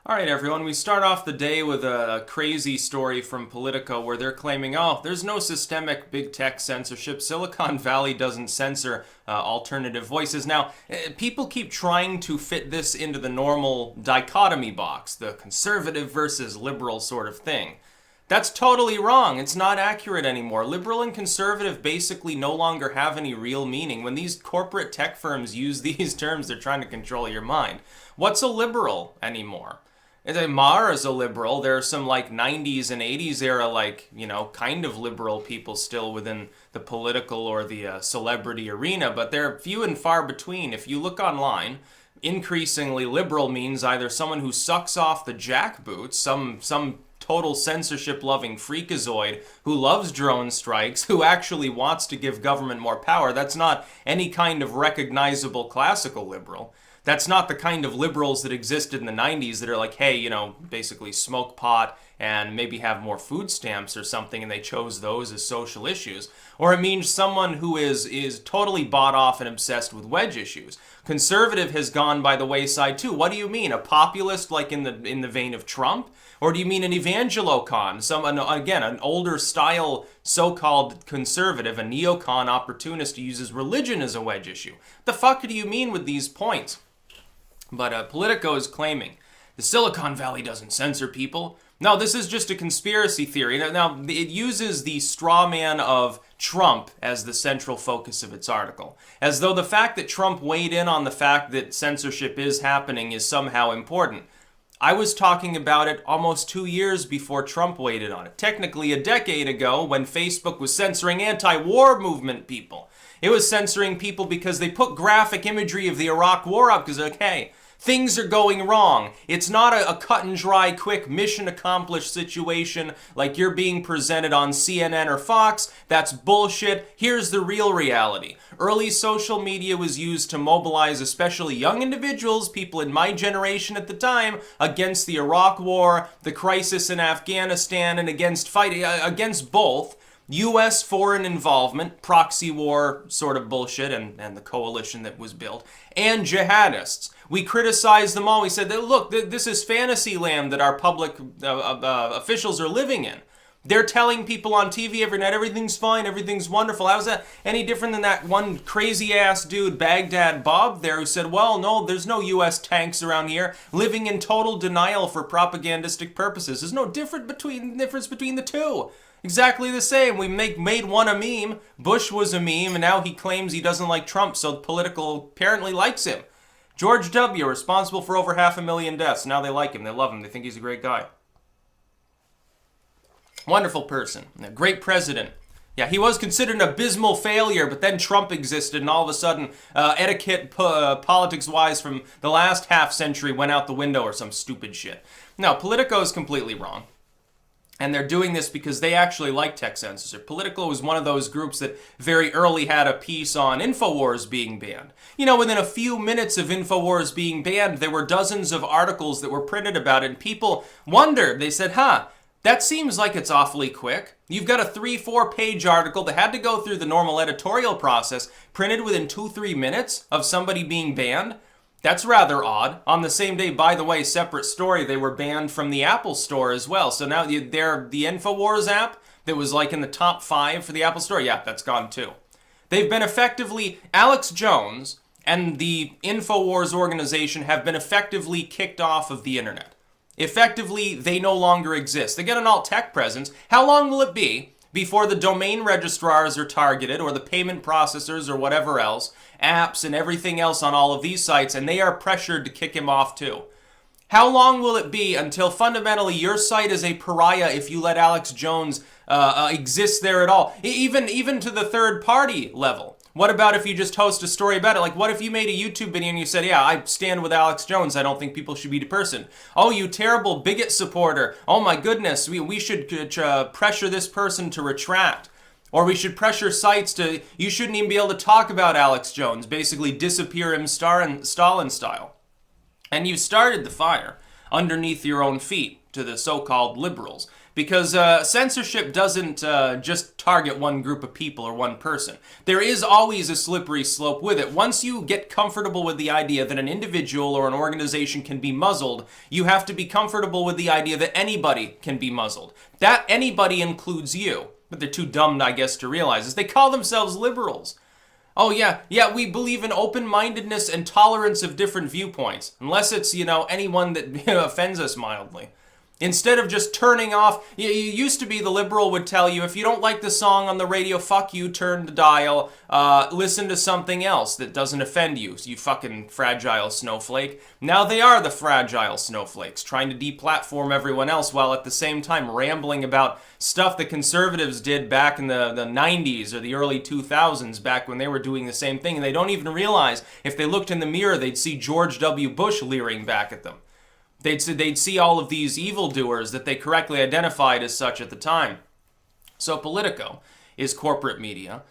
All right, everyone, we start off the day with a crazy story from Politico where they're claiming, oh, there's no systemic big tech censorship. Silicon Valley doesn't censor alternative voices. Now, people keep trying to fit this into the normal dichotomy box, the conservative versus liberal sort of thing. That's totally wrong. It's not accurate anymore. Liberal and conservative basically no longer have any real meaning. When these corporate tech firms use these terms, they're trying to control your mind. What's a liberal anymore? Maher is a liberal. There are some like 90s and 80s era kind of liberal people still within the political or the celebrity arena, but they're few and far between. If you look online, increasingly liberal means either someone who sucks off the jackboots, some total censorship-loving freakazoid who loves drone strikes, who actually wants to give government more power. That's not any kind of recognizable classical liberal. That's not the kind of liberals that existed in the 90s that are like, hey, basically smoke pot and maybe have more food stamps or something, and they chose those as social issues. Or it means someone who is totally bought off and obsessed with wedge issues. Conservative has gone by the wayside too. What do you mean? A populist like in the vein of Trump? Or do you mean an evangelocon? An older style so-called conservative, a neocon opportunist who uses religion as a wedge issue. The fuck do you mean with these points? But Politico is claiming the Silicon Valley doesn't censor people. No, this is just a conspiracy theory. Now, it uses the straw man of Trump as the central focus of its article, as though the fact that Trump weighed in on the fact that censorship is happening is somehow important. I was talking about it almost 2 years before Trump weighed in on it. Technically a decade ago when Facebook was censoring anti-war movement people. It was censoring people because they put graphic imagery of the Iraq war up because they're like, hey, things are going wrong. It's not a cut and dry, quick, mission accomplished situation like you're being presented on CNN or Fox. That's bullshit. Here's the real reality. Early social media was used to mobilize especially young individuals, people in my generation at the time, against the Iraq war, the crisis in Afghanistan, and against both U.S. foreign involvement, proxy war sort of bullshit, and the coalition that was built, and jihadists. We criticized them all. We said, that, look, this is fantasy land that our public officials are living in. They're telling people on TV every night, everything's fine, everything's wonderful. How is that any different than that one crazy-ass dude, Baghdad Bob, there, who said, well, no, there's no U.S. tanks around here, living in total denial for propagandistic purposes. There's no difference between the two. Exactly the same. We made one a meme. Bush was a meme, and now he claims he doesn't like Trump, so Politico apparently likes him. George W., responsible for over 500,000 deaths. Now they like him. They love him. They think he's a great guy. Wonderful person. A great president. Yeah, he was considered an abysmal failure, but then Trump existed, and all of a sudden, etiquette, politics-wise, from the last half century went out the window or some stupid shit. No, Politico is completely wrong. And they're doing this because they actually like tech censorship. Politico was one of those groups that very early had a piece on InfoWars being banned. Within a few minutes of InfoWars being banned, there were dozens of articles that were printed about it, and people wondered. They said, that seems like it's awfully quick. You've got a 3-4 page article that had to go through the normal editorial process, printed within 2-3 minutes of somebody being banned. That's rather odd. On the same day, by the way, separate story, they were banned from the Apple Store as well. So now they're the InfoWars app that was like in the top 5 for the Apple Store. Yeah, that's gone too. They've been effectively, Alex Jones and the InfoWars organization have been effectively kicked off of the internet. Effectively, they no longer exist. They get an alt-tech presence. How long will it be before the domain registrars are targeted, or the payment processors, or whatever else, apps and everything else on all of these sites, and they are pressured to kick him off too? How long will it be until fundamentally your site is a pariah if you let Alex Jones exist there at all? Even to the third party level. What about if you just host a story about it? Like, what if you made a YouTube video and you said, yeah, I stand with Alex Jones. I don't think people should be depersoned. Oh, you terrible bigot supporter. Oh, my goodness. We should pressure this person to retract. Or we should pressure sites to, you shouldn't even be able to talk about Alex Jones. Basically disappear him Stalin style. And you started the fire underneath your own feet to the so-called liberals. because censorship doesn't just target one group of people or one person. There is always a slippery slope with it. Once you get comfortable with the idea that an individual or an organization can be muzzled, you have to be comfortable with the idea that anybody can be muzzled. That anybody includes you. But they're too dumb, I guess, to realize this. They call themselves liberals. Oh, yeah, we believe in open-mindedness and tolerance of different viewpoints. Unless it's, anyone that offends us mildly. Instead of just turning off, you used to be the liberal would tell you, if you don't like the song on the radio, fuck you, turn the dial, listen to something else that doesn't offend you, you fucking fragile snowflake. Now they are the fragile snowflakes, trying to deplatform everyone else while at the same time rambling about stuff the conservatives did back in the 90s or the early 2000s, back when they were doing the same thing, and they don't even realize if they looked in the mirror, they'd see George W. Bush leering back at them. They'd see all of these evildoers that they correctly identified as such at the time. So Politico is corporate media.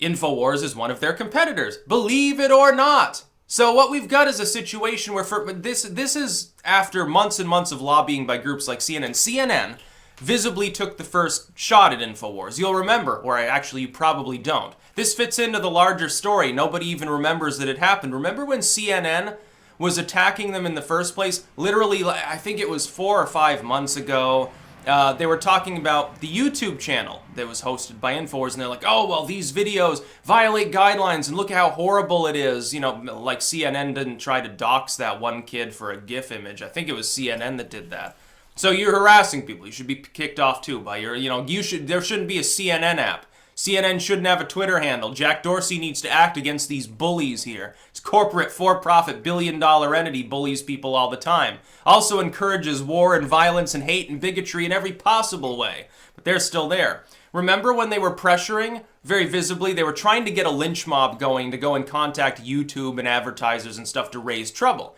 InfoWars is one of their competitors. Believe it or not. So what we've got is a situation where this is after months and months of lobbying by groups like CNN. CNN visibly took the first shot at InfoWars. You'll remember, or actually you probably don't. This fits into the larger story. Nobody even remembers that it happened. Remember when CNN was attacking them in the first place? Literally, I think it was 4 or 5 months ago. They were talking about the YouTube channel that was hosted by InfoWars, and they're like, oh, well, these videos violate guidelines, and look how horrible it is. Like CNN didn't try to dox that one kid for a GIF image. I think it was CNN that did that. So you're harassing people. You should be kicked off, too, by your, there shouldn't be a CNN app. CNN shouldn't have a Twitter handle. Jack Dorsey needs to act against these bullies here. It's corporate, for-profit, billion-dollar entity bullies people all the time. Also encourages war and violence and hate and bigotry in every possible way. But they're still there. Remember when they were pressuring, very visibly, they were trying to get a lynch mob going to go and contact YouTube and advertisers and stuff to raise trouble.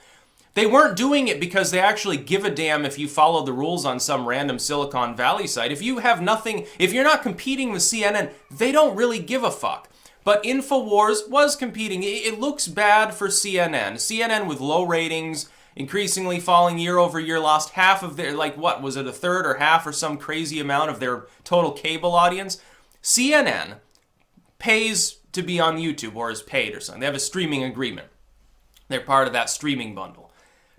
They weren't doing it because they actually give a damn if you follow the rules on some random Silicon Valley site. If you have nothing, if you're not competing with CNN, they don't really give a fuck. But InfoWars was competing. It looks bad for CNN. CNN with low ratings, increasingly falling year over year, lost half of their, what was it, a third or half or some crazy amount of their total cable audience. CNN pays to be on YouTube, or is paid or something. They have a streaming agreement. They're part of that streaming bundle.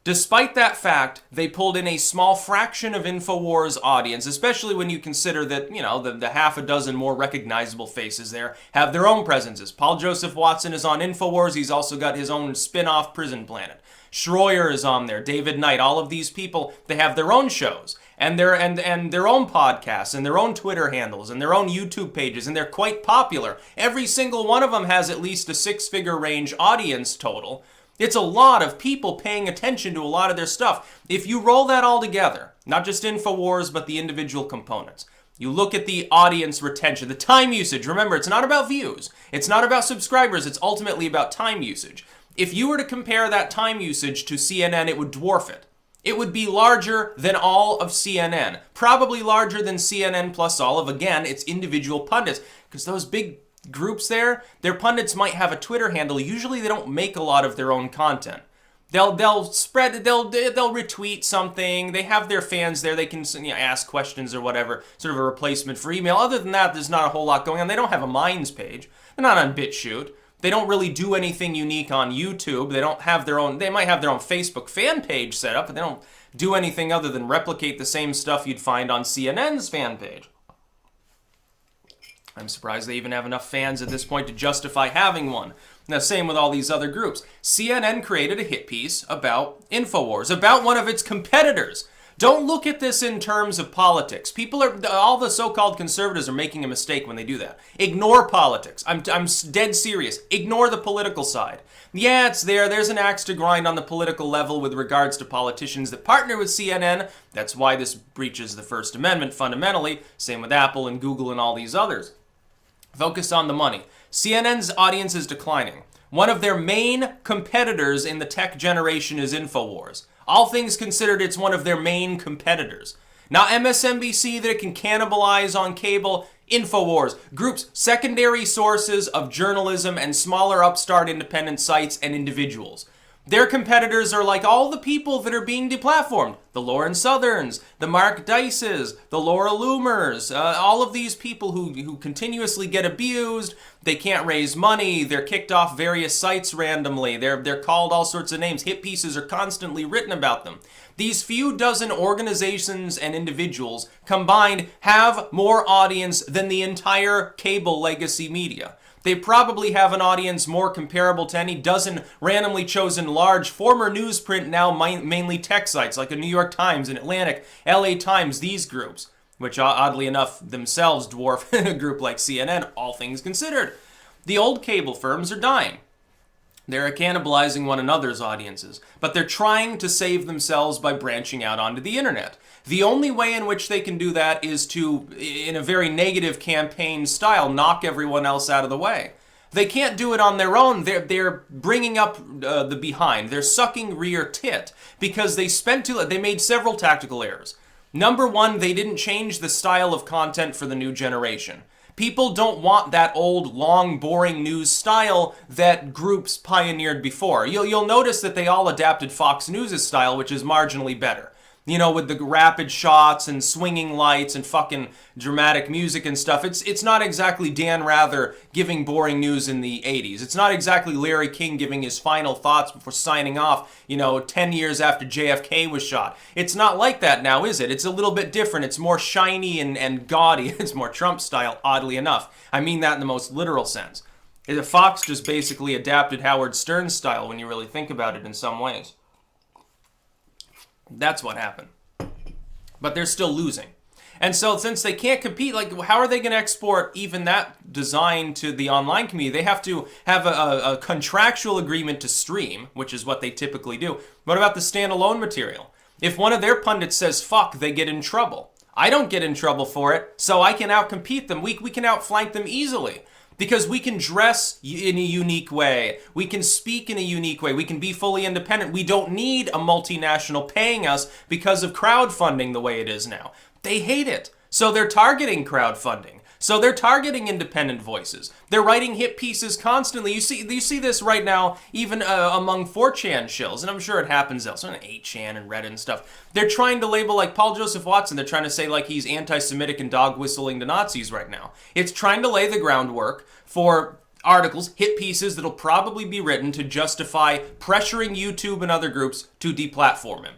Despite that fact, they pulled in a small fraction of InfoWars' audience, especially when you consider that, the half a dozen more recognizable faces there have their own presences. Paul Joseph Watson is on InfoWars. He's also got his own spin-off Prison Planet. Schroyer is on there. David Knight. All of these people, they have their own shows and their own podcasts and their own Twitter handles and their own YouTube pages, and they're quite popular. Every single one of them has at least a 6-figure range audience total. It's a lot of people paying attention to a lot of their stuff. If you roll that all together, not just InfoWars, but the individual components, you look at the audience retention, the time usage. Remember, it's not about views. It's not about subscribers. It's ultimately about time usage. If you were to compare that time usage to CNN, it would dwarf it. It would be larger than all of CNN. Probably larger than CNN plus all of, again, its individual pundits. Because those big groups there, their pundits might have a Twitter handle. Usually they don't make a lot of their own content. They'll spread, they'll retweet something. They have their fans there. They can ask questions or whatever, sort of a replacement for email. Other than that, there's not a whole lot going on. They don't have a Minds page. They're not on BitChute. They don't really do anything unique on YouTube. They don't have their own, they might have their own Facebook fan page set up, but they don't do anything other than replicate the same stuff you'd find on CNN's fan page. I'm surprised they even have enough fans at this point to justify having one. Now, same with all these other groups. CNN created a hit piece about InfoWars, about one of its competitors. Don't look at this in terms of politics. All the so-called conservatives are making a mistake when they do that. Ignore politics. I'm dead serious. Ignore the political side. Yeah, it's there. There's an axe to grind on the political level with regards to politicians that partner with CNN. That's why this breaches the First Amendment fundamentally. Same with Apple and Google and all these others. Focus on the money. CNN's audience is declining. One of their main competitors in the tech generation is InfoWars. All things considered, it's one of their main competitors. Not MSNBC that it can cannibalize on cable. InfoWars, groups, secondary sources of journalism and smaller upstart independent sites and individuals. Their competitors are like all the people that are being deplatformed. The Lauren Southerns, the Mark Dices, the Laura Loomers, all of these people who continuously get abused. They can't raise money. They're kicked off various sites randomly. They're called all sorts of names. Hit pieces are constantly written about them. These few dozen organizations and individuals combined have more audience than the entire cable legacy media. They probably have an audience more comparable to any dozen randomly chosen large former newsprint, now mainly tech sites like the New York Times and Atlantic, LA Times, these groups, which oddly enough themselves dwarf a group like CNN, all things considered. The old cable firms are dying. They're cannibalizing one another's audiences, but they're trying to save themselves by branching out onto the internet. The only way in which they can do that is to, in a very negative campaign style, knock everyone else out of the way. They can't do it on their own. They're bringing up the behind. They're sucking rear tit because they made several tactical errors. Number one, they didn't change the style of content for the new generation. People don't want that old, long, boring news style that groups pioneered before. You'll notice that they all adapted Fox News' style, which is marginally better. You know, with the rapid shots and swinging lights and fucking dramatic music and stuff. It's not exactly Dan Rather giving boring news in the 80s. It's not exactly Larry King giving his final thoughts before signing off, 10 years after JFK was shot. It's not like that now, is it? It's a little bit different. It's more shiny and gaudy. It's more Trump style, oddly enough. I mean that in the most literal sense. Fox just basically adapted Howard Stern's style when you really think about it in some ways. That's what happened. But they're still losing. And so since they can't compete, how are they going to export even that design to the online community? They have to have a contractual agreement to stream, which is what they typically do. What about the standalone material? If one of their pundits says fuck, they get in trouble. I don't get in trouble for it, so I can outcompete them. We can outflank them easily. Because we can dress in a unique way. We can speak in a unique way. We can be fully independent. We don't need a multinational paying us because of crowdfunding the way it is now. They hate it. So they're targeting crowdfunding. So they're targeting independent voices. They're writing hit pieces constantly. You see this right now, even among 4chan shills, and I'm sure it happens elsewhere, 8chan and Reddit and stuff. They're trying to label like Paul Joseph Watson. They're trying to say like he's anti-Semitic and dog whistling to Nazis right now. It's trying to lay the groundwork for articles, hit pieces that'll probably be written to justify pressuring YouTube and other groups to deplatform him.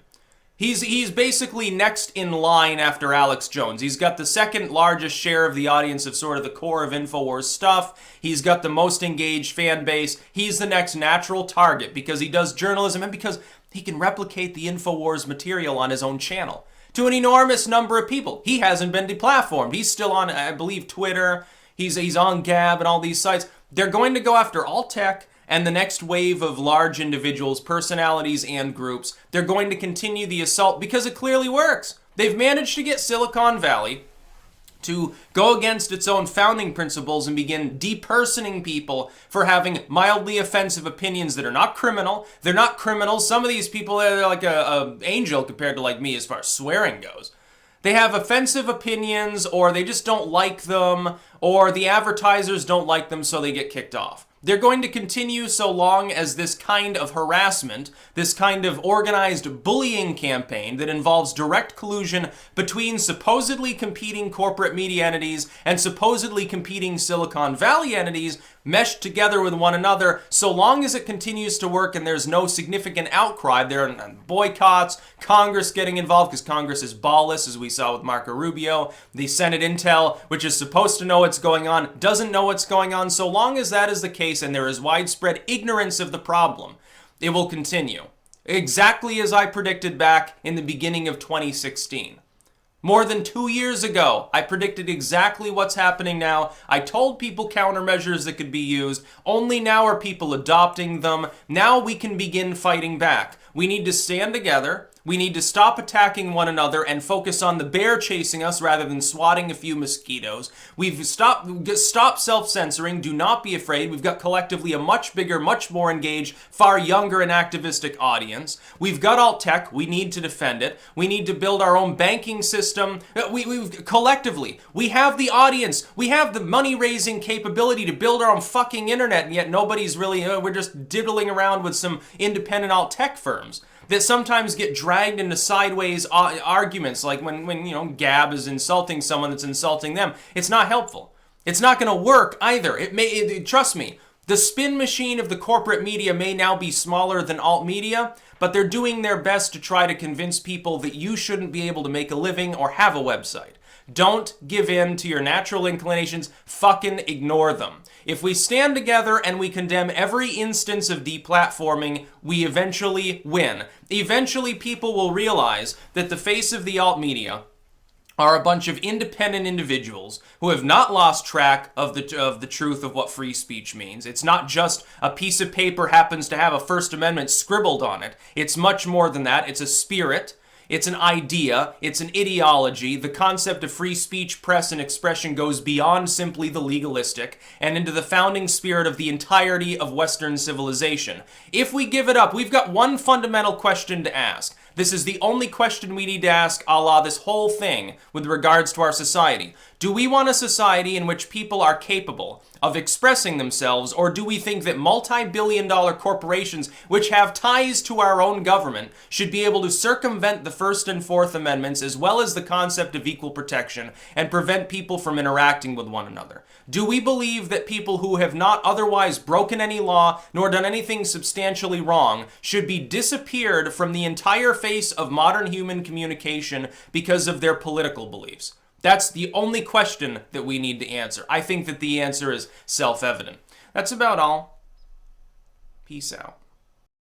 He's basically next in line after Alex Jones. He's got the second largest share of the audience of sort of the core of InfoWars stuff. He's got the most engaged fan base. He's the next natural target because he does journalism and because he can replicate the InfoWars material on his own channel to an enormous number of people. He hasn't been deplatformed. He's still on, I believe, Twitter. He's on Gab and all these sites. They're going to go after all tech and the next wave of large individuals, personalities, and groups. They're going to continue the assault because it clearly works. They've managed to get Silicon Valley to go against its own founding principles and begin depersoning people for having mildly offensive opinions that are not criminal. They're not criminals. Some of these people, they're like a angel compared to like me as far as swearing goes. They have offensive opinions, or they just don't like them, or the advertisers don't like them, so they get kicked off. They're going to continue so long as this kind of harassment, this kind of organized bullying campaign that involves direct collusion between supposedly competing corporate media entities and supposedly competing Silicon Valley entities meshed together with one another, so long as it continues to work and there's no significant outcry, there are boycotts, Congress getting involved because Congress is ballless, as we saw with Marco Rubio. The Senate Intel, which is supposed to know what's going on, doesn't know what's going on. So long as that is the case and there is widespread ignorance of the problem, it will continue. Exactly as I predicted back in the beginning of 2016. More than 2 years ago, I predicted exactly what's happening now. I told people countermeasures that could be used. Only now are people adopting them. Now we can begin fighting back. We need to stand together. We need to stop attacking one another and focus on the bear chasing us rather than swatting a few mosquitoes. We've stop self-censoring. Do not be afraid. We've got collectively a much bigger, much more engaged, far younger and activistic audience. We've got alt tech. We need to defend it. We need to build our own banking system. Collectively, we have the audience. We have the money-raising capability to build our own fucking internet, and yet nobody's really, we're just diddling around with some independent alt tech firms that sometimes get dragged into sideways arguments, like when Gab is insulting someone that's insulting them. It's not helpful. It's not going to work either. Trust me, the spin machine of the corporate media may now be smaller than alt media, but they're doing their best to try to convince people that you shouldn't be able to make a living or have a website. Don't give in to your natural inclinations. Fucking ignore them. If we stand together and we condemn every instance of deplatforming, we eventually win. Eventually, people will realize that the face of the alt media are a bunch of independent individuals who have not lost track of the truth of what free speech means. It's not just a piece of paper happens to have a First Amendment scribbled on it. It's much more than that. It's a spirit. It's an idea, it's an ideology. The concept of free speech, press, and expression goes beyond simply the legalistic and into the founding spirit of the entirety of Western civilization. If we give it up, we've got one fundamental question to ask. This is the only question we need to ask a la this whole thing with regards to our society. Do we want a society in which people are capable of expressing themselves, or do we think that multi-billion-dollar corporations, which have ties to our own government, should be able to circumvent the First and Fourth Amendments as well as the concept of equal protection and prevent people from interacting with one another? Do we believe that people who have not otherwise broken any law nor done anything substantially wrong should be disappeared from the entire face of modern human communication because of their political beliefs? That's the only question that we need to answer. I think that the answer is self-evident. That's about all. Peace out.